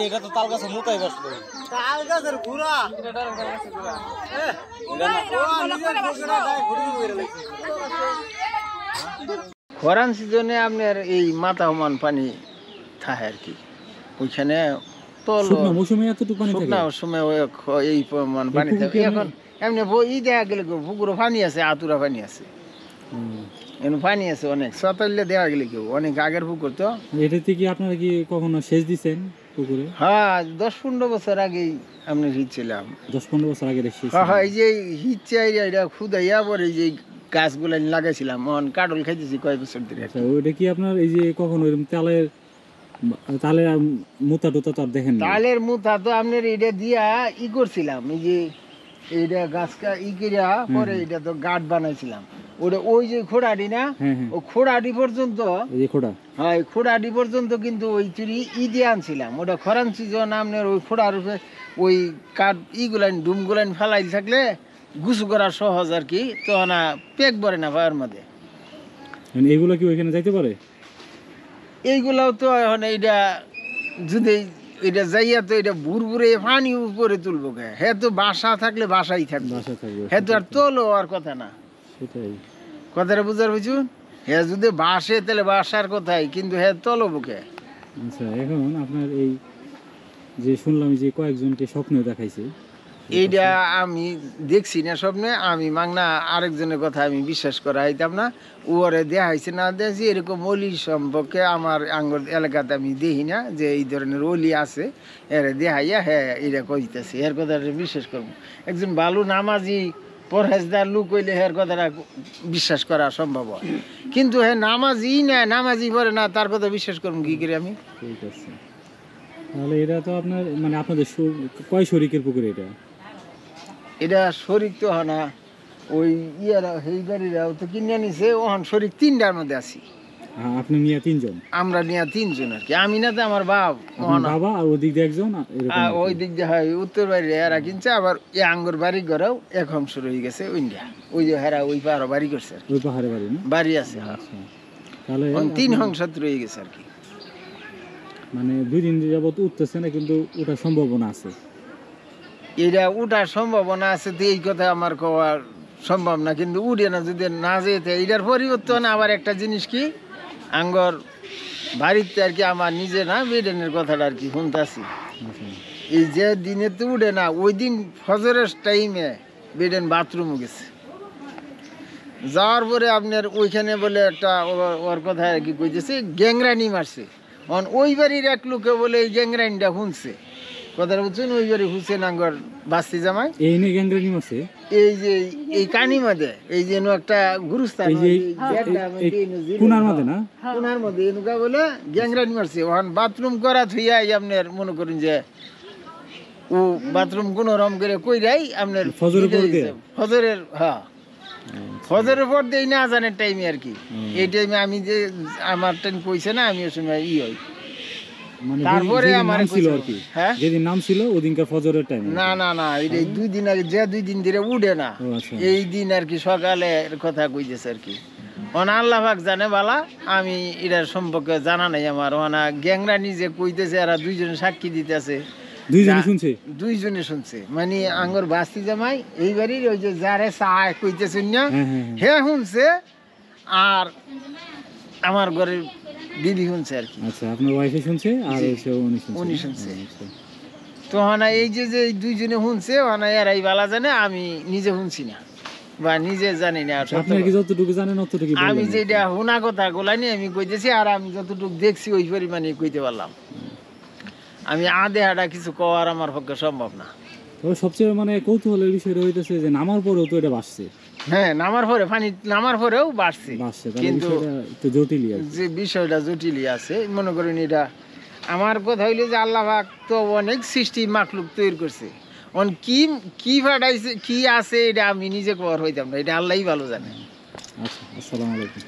এটা তো তাল গাছের মোটাই বসতো তাল গাছের ঘোড়া খরান সিজনে আপনার এই মাথা সমান পানি থাকে আর কি ওইখানে এই পানি থাকে এখন এমনি ই দেখা গেলে পুকুরও পানি আছে আতুরা পানি আছে এমন পানি আছে অনেক সতাইলে দেওয়া গেলে কেউ অনেক আগের পুকুর তো এটাতে কি আপনারা কি কখনো সেচ দিচ্ছেন পুকুরে? হ্যাঁ 10-15 বছর আগেই আমি হিঁচছিলাম 10-15 বছর আগে হ্যাঁ এই যে হিঁচছে এটা খুদাইয়া পরে যে গাছগুলা লাগাইছিলাম কাটল খাইতেছি কয়েক বছর ধরে। ওইটা কি আপনার এই যে কখনো তালের মুতা টুতা তো দেখেন তালের মুতা তো আপনার এটা দিয়া ই করছিলাম এই যে এইটা গাছটা ই করিয়া পরে এটা তো গাঠ বানাইছিলাম ওটা ওই যে খোড়াটি না ও খোড়াটি পর্যন্ত হ্যাঁ খোড়াটি পর্যন্ত কিন্তু ওই চুরি ই দিয়ে আনছিলাম ওটা খরান সিজন আপনার ওই খোড়ার উপরে ওই কাঠ ইগুলান ডুমগুলান ফেলাই থাকলে গুছু করা সহজ আর কি তো না পেক ভরে না পায়ের মধ্যে। এইগুলো কি ওইখানে যাইতে পারে? এইগুলাও তো এখন এইটা যদি এটা যাইয়া তো এটা বুড়বুড়ে পানি উপরে তুলবো কে হ্যাঁ তো বাসা থাকলে বাসাই থাকবে হ্যাঁ তো আর তোলো আর কথা না কথাটা বুঝার বুঝুন হ্যাঁ যদি বাসে তাহলে বাসার কথাই কিন্তু হ্যাঁ তোলো বুকে। আচ্ছা এখন আপনার এই যে শুনলাম যে কয়েকজনকে স্বপ্নে দেখাইছে এইটা আমি দেখছি না স্বপ্নে আমি মাংনা আরেকজনের কথা আমি বিশ্বাস করা হইতাম না ওরে দেখাইছে না দেখছি এরকম অলি সম্পর্কে আমার আঙ্গর এলাকাতে আমি দেখি না যে এই ধরনের অলি আছে এর দেখাইয়া হ্যাঁ এটা কইতেছে এর কথাটা বিশ্বাস করবো একজন ভালো নামাজি পরহেজদার লোক হইলে এর কথাটা বিশ্বাস করা সম্ভব হয় কিন্তু হ্যাঁ নামাজি না নামাজি পরে না তার কথা বিশ্বাস করবো কি করে আমি? ঠিক আছে তাহলে এটা তো আপনার মানে আপনাদের কয় শরিকের পুকুর এটা? এটা শরিক তো হয় না ওই ইয়ারা এই বাড়িরাও তো কিনে নিছে ওখান শরিক 3টার মধ্যে আছি। আপনি নিয়ে 3 জন? আমরা নিয়ে 3 জন আর কি আমি না তো আমার বাবা আর ওই দিক দিয়ে একজন ওই দিক দিয়ে হয় উত্তর বাড়ি এরা কিনছে আবার এই আঙ্গুর বাড়ি ঘরেও এক অংশ রয়ে গেছে ইন্ডিয়া ওই যে হেরা ওই পাহাড় বাড়ি করছে ওই পাহাড়ে বাড়ি বাড়ি আছে তাহলে 3 অংশ রয়ে গেছে আর কি মানে 2 দিন যাবত উঠতেছে না কিন্তু ওটা সম্ভাবনা আছে এটা উঠার সম্ভাবনা আছে তো এই কথা আমার কওয়ার সম্ভব না কিন্তু উঠে না যদি না যেতে এটার পরিবর্তন আবার একটা জিনিস কি আঙ্গর বাড়িতে আর কি আমার নিজে না বেডেনের কথাটা আর কি শুনতেছি এই যে দিনে তো উঠে না ওই দিন ফজরের টাইমে বেডেন বাথরুমও গেছে যাওয়ার পরে আপনার ওইখানে বলে একটা ওর কথা আর কি কইতেছে গ্যাংরানি মারছে ওই বাড়ির এক লোকে বলে এই গ্যাংরানিটা শুনছে কথাটা বুঝছেন ওই বাড়ি হুসেন আঙ্গর বাস্তি জামাই এই নিয়ে গ্যাংরানি মারছে এই যে এই কানি মধ্যে এই যে একটা গুরুস্থান কোনার মধ্যে না কোনার মধ্যে এনুকা বলে গ্যাংরানি মারছে ওখান বাথরুম করা থুইয়া আপনার মনে করেন যে ও বাথরুম কোন রকম করে কইরাই আপনার ফজরের হ্যাঁ ফজরের পর দেই না আজানের টাইমে আর কি এই টাইমে আমি যে আমার টাইম কইছে না আমি ওই সময় হয় তারপরে আমার ছিল আর কি হ্যাঁ যেদিন নাম ছিল ওদিনকার ফজরের টাইম না না না এই 2 দিন আগে যে 2 দিন ধরে উঠে না এই দিন আর কি সকালে কথা কইতেছে আর কি আল্লাহ পাক জানে বালা আমি এটার সম্পর্কে জানা নাই আমার গ্যাংরানি যে কইতেছে এরা 2 জন সাক্ষী দিতেছে 2 জনে শুনছে মানে আঙ্গর বাস্তি জামাই এই বাড়ির ওই যে যারে চায় কইতেছে না হে শুনছে আর আমার ঘরের দিদি শুনছে আর কি। আচ্ছা আপনার ওয়াইফে শুনছে আর উনি শুনছে তো এই যে 2 জনে শুনছে এরাই বালা জানে আমি নিজে শুনছি না বা নিজে জানি না আপনি কি যতটুকু জানেন ততটুকু আমি যেটা শোনা কথা গোলানি আমি কইতেছি আর আমি যতটুকু দেখছি ওই পরিমাণে কইতে পারলাম আমি আধে হাঁটা কিছু কওয়ার আমার পক্ষে সম্ভব না। তবে সবচেয়ে মানে কৌতূহলের বিষয় হইতেছে যে নামার পরেও তো এটা বাসছে হ্যাঁ নামার পরে পানি নামার পরেও বাড়ছে কিন্তু জটিলই যে বিষয়টা জটিলই আছে মনে করেন এটা আমার কথা হইলো যে আল্লাহ পাক তো অনেক সৃষ্টি মাখলুক তৈরি করছে কি ফাটাইছে কি আছে এটা আমি নিজে কওয়ার হইতাম না এটা আল্লাহই ভালো জানে। আচ্ছা আসসালামু আলাইকুম।